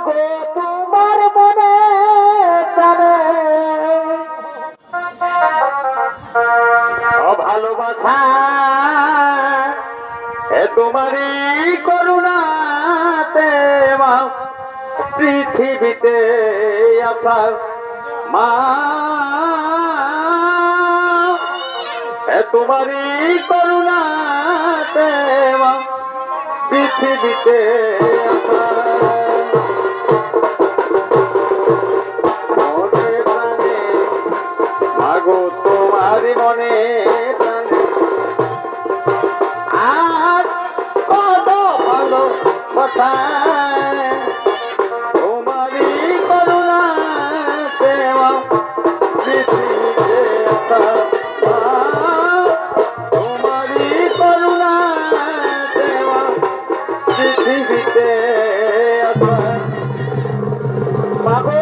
মাগো তোমার মনে প্রাণে ভালোবাসা তোমারই করুণাতে মা পৃথিবীতে আসার মা তোমারই করুণাতে মা পৃথিবীতে মনে প্রাণে মাগো তোমারই মনে প্রাণে আজ কত ভালো কথা তোমারই করুণাতে মা পৃথিবীতে আসা তোমারই করুণাতে মা পৃথিবীতে আসা মাগো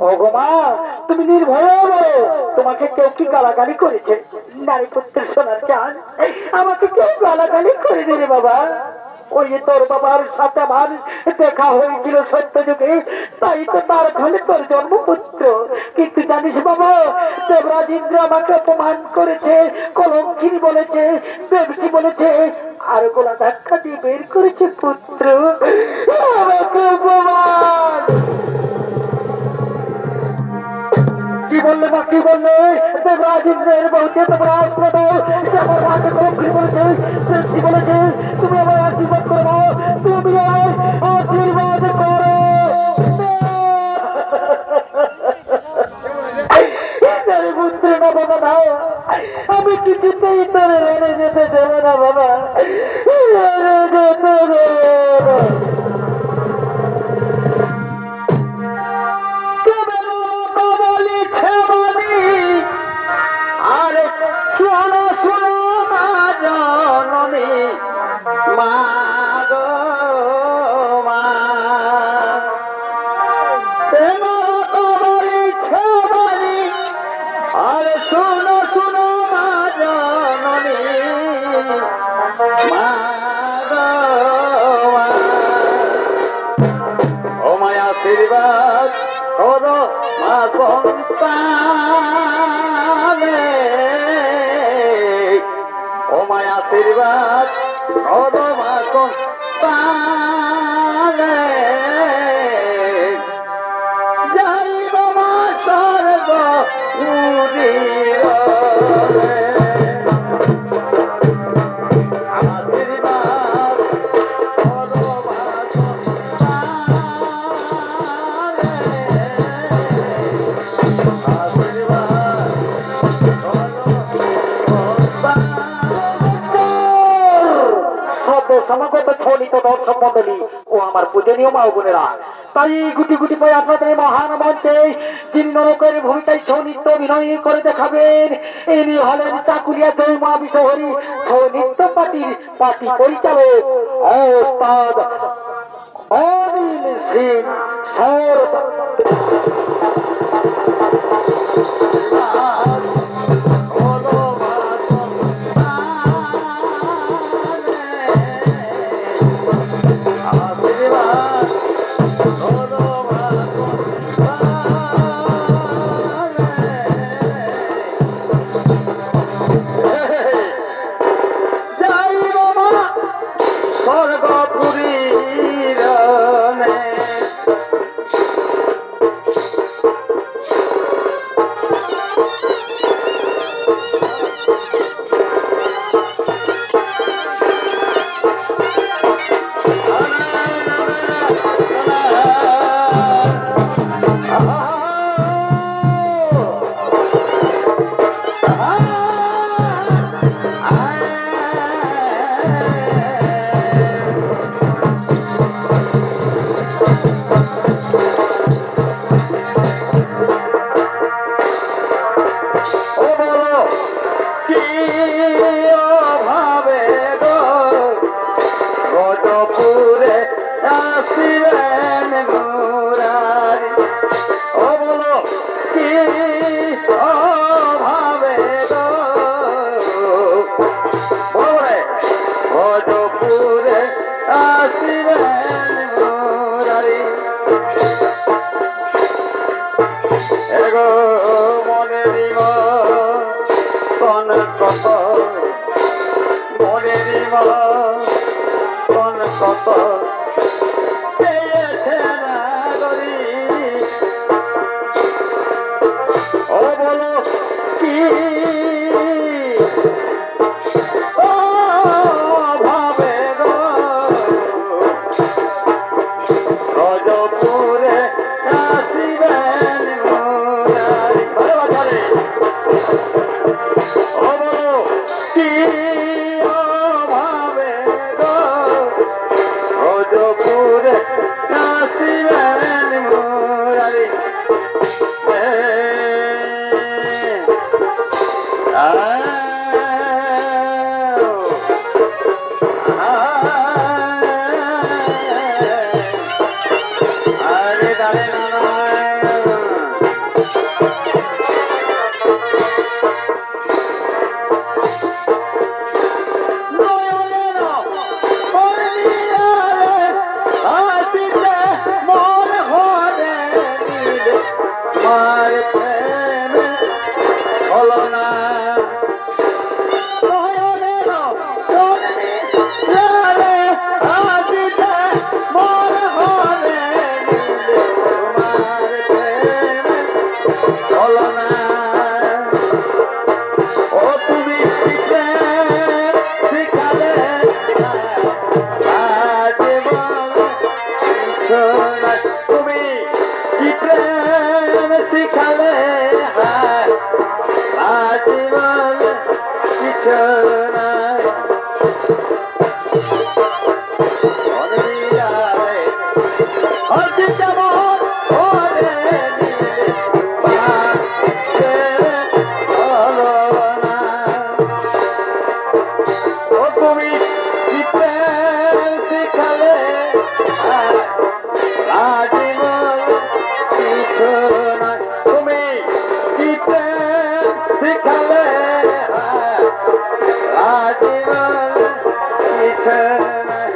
ওগো মা তুমি নির্ভয় বলো তোমাকে কেউ কি গালাগালি করেছে নারী পুত্রের সোনার চান আমাকে কেউ গালাগালি করে দিলে বাবা ওই তোর বাবার সাথে আমার দেখা হয়েছিল সত্য যুগে তাই তো তার ফলে তোর জন্মপুত্র কিন্তু জানিস বাবা দেবরাজ ইন্দ্র আমাকে অপমান করেছে কলঙ্কিনী বলেছে দেবসী বলেছে আর গোলা ধাক্কা দিয়ে বের করেছে পুত্র আমাকে অপমান কি বললে মা কি বললে দেবরাজ ইন্দ্রের বলতে তোমরা আসলে আমার মাকে কলঙ্কিনী বলেছে দেবসী বলেছে তুমি আমার আশীর্বাদ করো তুমি আমার আশীর্বাদ করো পুত্র না বাবা না আমি কিছুতেই তোরে রেড়ে যেতে দেব না বাবা আর শোনো শোনো মা জননী মা গো মা আর শোনো শোনো মা জননী মা গো মা ও মায়া আশীর্বাদ করো মা সন্তানে ও মায়া আশীর্বাদ করো মা সন্তানে যাইব মা স্বর্গ পুরীর আশীর্বাদ করো মা সমাগত ছলিত দর্শক মন্ডলী ও আমার পূজনীয় মা বোনেরা তাই গুটি গুটি পাই আপনাদের মহান মঞ্চে যিনি নরকের ভূমিকায় সৌনিত্য অভিনয় করে দেখাবেন ইনি হলেন চাকুলিয়া জয় মা বিশ্বহরি সৌনিত্য পার্টি পরিচালক ওস্তাদ অনিল সিং সর ভজপুরে আসিবেন মুরারি কত পেয়েছে না গরি ও বলো কি ও ভাবে গো রজপুরে আসিবেন মুরারি ভালো ও বলো কি ও ভাবে গো রজপুরে আসিবেন মুরারি আরে দাঁড়ে না তুমি কি প্রেম শিখালে আজীবন কিছু নাই তুমি কি প্রেম শিখালে আজীবন কিছু নাই তুমি কি প্রেম শিখালে আজীবন কিছু নাই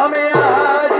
আমি আজ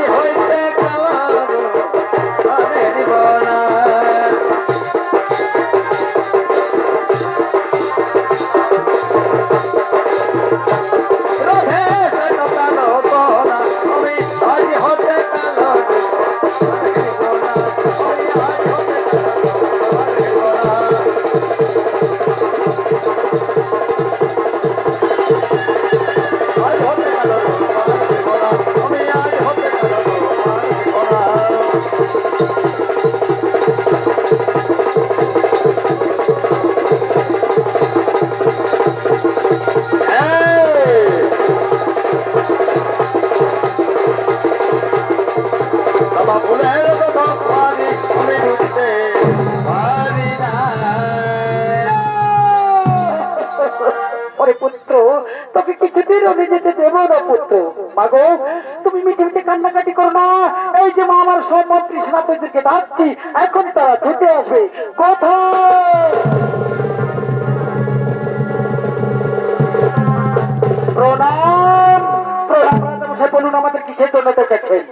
পুত্র, তোকে কিছুতেই রোদে যেতে দেবো না পুত্র। মাগো, তুমি মিঠে মিঠে কান্নাকাটি করো না। এই যে মা, আমার সব মন্ত্রী সেনাপতিদেরকে ডাকছি, এখন তারা ছুটে আসবে। কোথায়? প্রণাম প্রণাম রাজামশাই, বলুন আমাদের কিসের জন্য ডেকেছেন?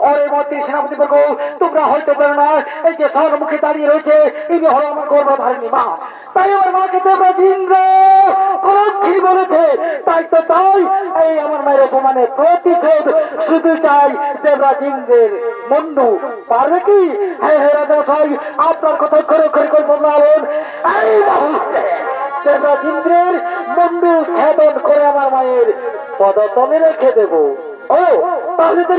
ওরে মন্ত্রী সেনাপতি বর্গ, তোমরা হয়তো জানো না, এই যে মুখে দাঁড়িয়ে রয়েছে, ইনি হলো আমার গর্ভধারিণী মা। তাই আমার মাকে তোমরা ইন্দ্র কলঙ্কি বলেছে। তাই তো তাই এই আমার মায়ের অপমানে প্রতিশোধ শুধু চাই দেবরাজ ইন্দ্রের মন্ডু। পারবে কি? হ্যাঁ হ্যাঁ রাজামশাই, আপনার কথা করে করে করে বলুন, এই মুহূর্তে দেবরাজ ইন্দ্রের মন্ডু ছেদন করে আমার মায়ের পদতলে রেখে দেব। ও তাহলে তো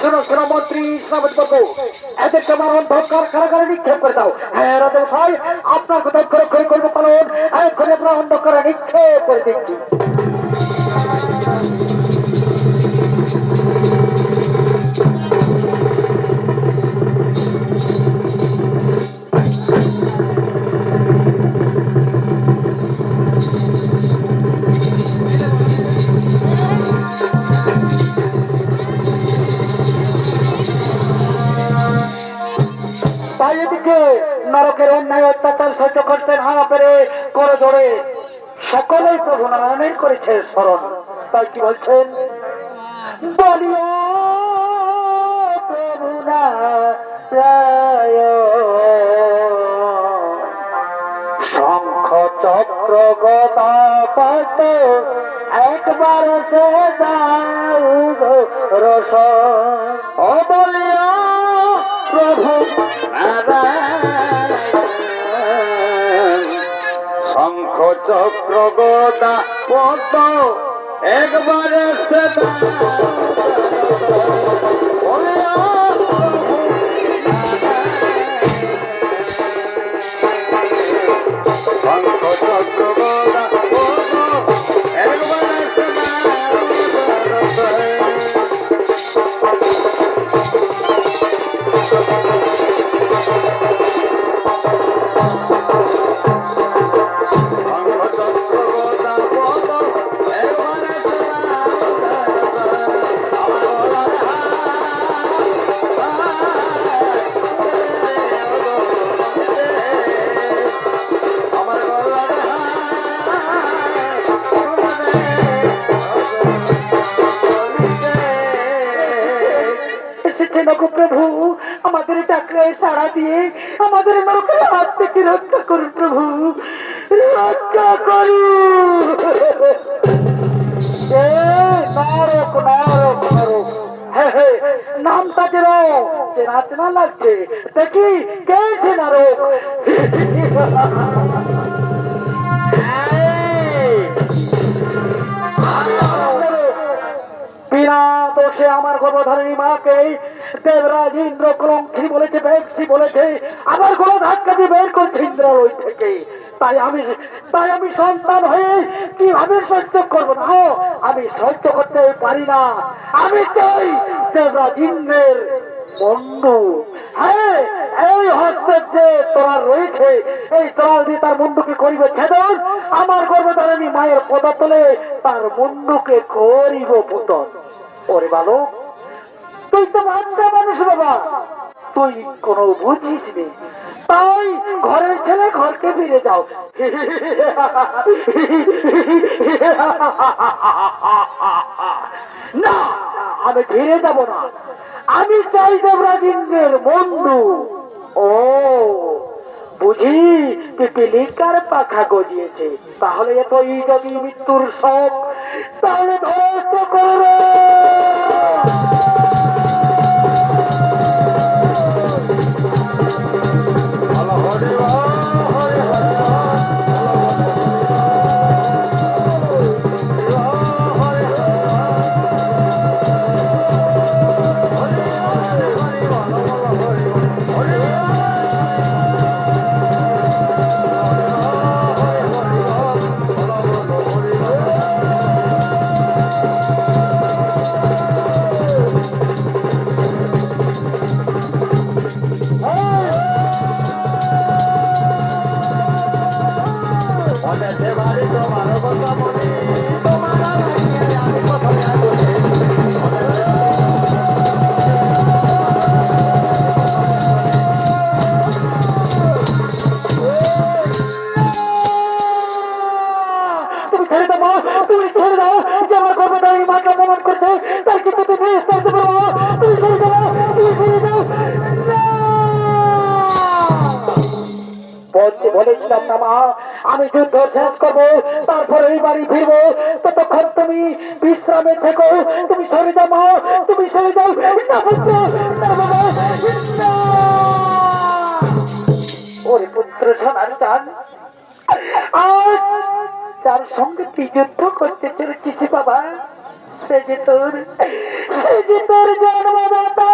শোনো শোনো মন্ত্রী সেনাপতি বর্গ, এদেরকে আমার অন্ধকার কারাগারে নিক্ষেপ করে দাও। হ্যাঁ রাজামশাই, আপনার কথা করে করবো পালন, এখন আপনার অন্ধকারে নিক্ষেপ করে দিচ্ছি। নরকের অন্যায় অত্যাচার সহ্য করতে না পেরে করে ধরে সকলেই প্রভু নারায়ণের করেছে স্মরণ। তাই কি বলছেন, বলিও প্রভু নারায়ণ, শঙ্খ চক্র গদা পদ্ম একবার সে দাও রস। ও বলিও প্রভু নারায়ণ, শঙ্খ চক্র গদা পদ্ম একবার সে দাও। প্রভু আমাদের ডাকলে সাড়া দিয়ে আমাদের নৌকার হাত থেকে রক্ষা করুন প্রভু, রক্ষা করুন। নরক নরক নরক, নামটা যেন চেনা চেনা লাগছে, দেখি কে সে নরক। বিনা দোষে আমার গর্ভধারিণী মাকে দেবরাজ ইন্দ্র কলঙ্কি বলেছে, ব্যক্তি বলেছে, আমার গলা ধাক্কা দিয়ে বের করছে ইন্দ্রালয় থেকে। তাই আমি সন্তান হয়ে কিভাবে সহ্য করবো না, আমি সহ্য করতে পারি না। আমি চাই দেবরাজ ইন্দ্রের মুন্ডু। হ্যাঁ, এই হস্তের যে তোরার রয়েছে, এই তোরাল দিয়ে তার মুন্ডুকে করিবে ছেদন। আমার গর্ভধারিণী মায়ের পদতলে তার মুন্ডুকে করিব পুতন। ওরে বালক, তুই তো বাচ্চা মানুষ বাবা, তুই কোনো বুঝিস নি, তাই ঘরের ছেলে ঘরকে ফিরে যাও। না, আমি ফিরে যাব না, আমি চাই দেবরাজ ইন্দ্রের মুন্ডু। ও বুঝি পিপিলিকার পাখা গজিয়েছে, তাহলে এতই যদি মৃত্যুর শোক, তাহলে ধ্বংস করো। বলেছিলাম না মা, আমি যুদ্ধ শেষ করবো, তারপরে এই বাড়ি ফিরবো, ততক্ষণ তুমি বিশ্রামে থেকো। তুমি সরে যাও মা, তুমি সরে যাও। ওরে পুত্র সোনার চান, আজ যার সঙ্গে তুই যুদ্ধ করতে চলেছিস বাবা, সে যে তোর জন্মদাতা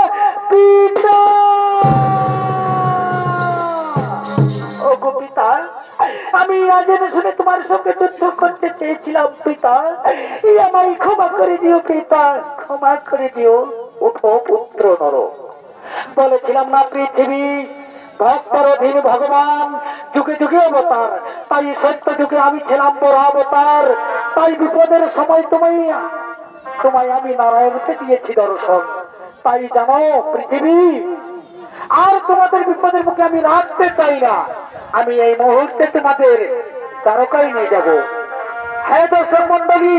পিতা। ও গো পিতা, আমি আজ শুনে তোমার সঙ্গে যুদ্ধ করতে চেয়েছিলাম পিতা, আমায় ক্ষমা করে দিও পিতা, ক্ষমা করে দিও। ওঠো পুত্র নর, বলেছিলাম না পৃথিবী ভক্তের অধীন ভগবান যুগে যুগে অবতার, তাই সত্য যুগে আমি ছিলাম বড় অবতার। তাই বিপদের সময় তোমায় আমি নারায়ণকে দিয়েছি দর্শন। তাই জানো পৃথিবী, আর তোমাদের বিপদের মুখে আমি রাখতে চাই না। আমি এই মুহূর্তে তোমাদের দ্বারকায় নিয়ে যাব। হ্যাঁ দর্শক মন্ডলী,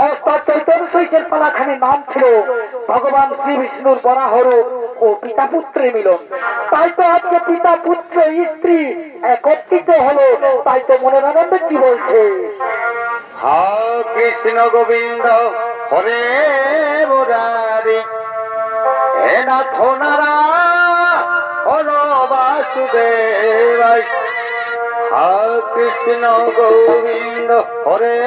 অর্থাৎ চৈতন্য শৈশের পালাখানে নাম ছিল ভগবান শ্রী বিষ্ণুর বরাহরূপ ও পিতা পুত্রের মিলন। তাই তো আজকে পিতা পুত্র স্ত্রী একত্রিত হলো, তাই তো মনের আনন্দ কি বলছে, হা কৃষ্ণ গোবিন্দ হরে মুরারি হে নাথ নারায়ণ বাসুদেবায়। হা কৃষ্ণ গোবিন্দ হরে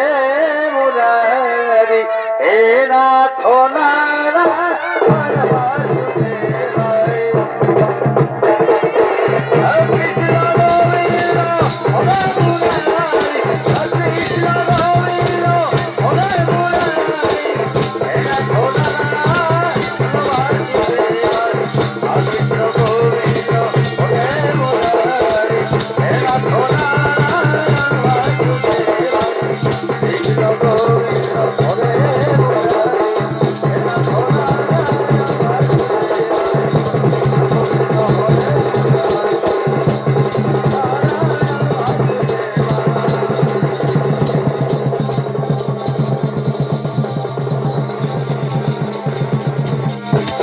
মুরারি হে নাথ নারায়ণ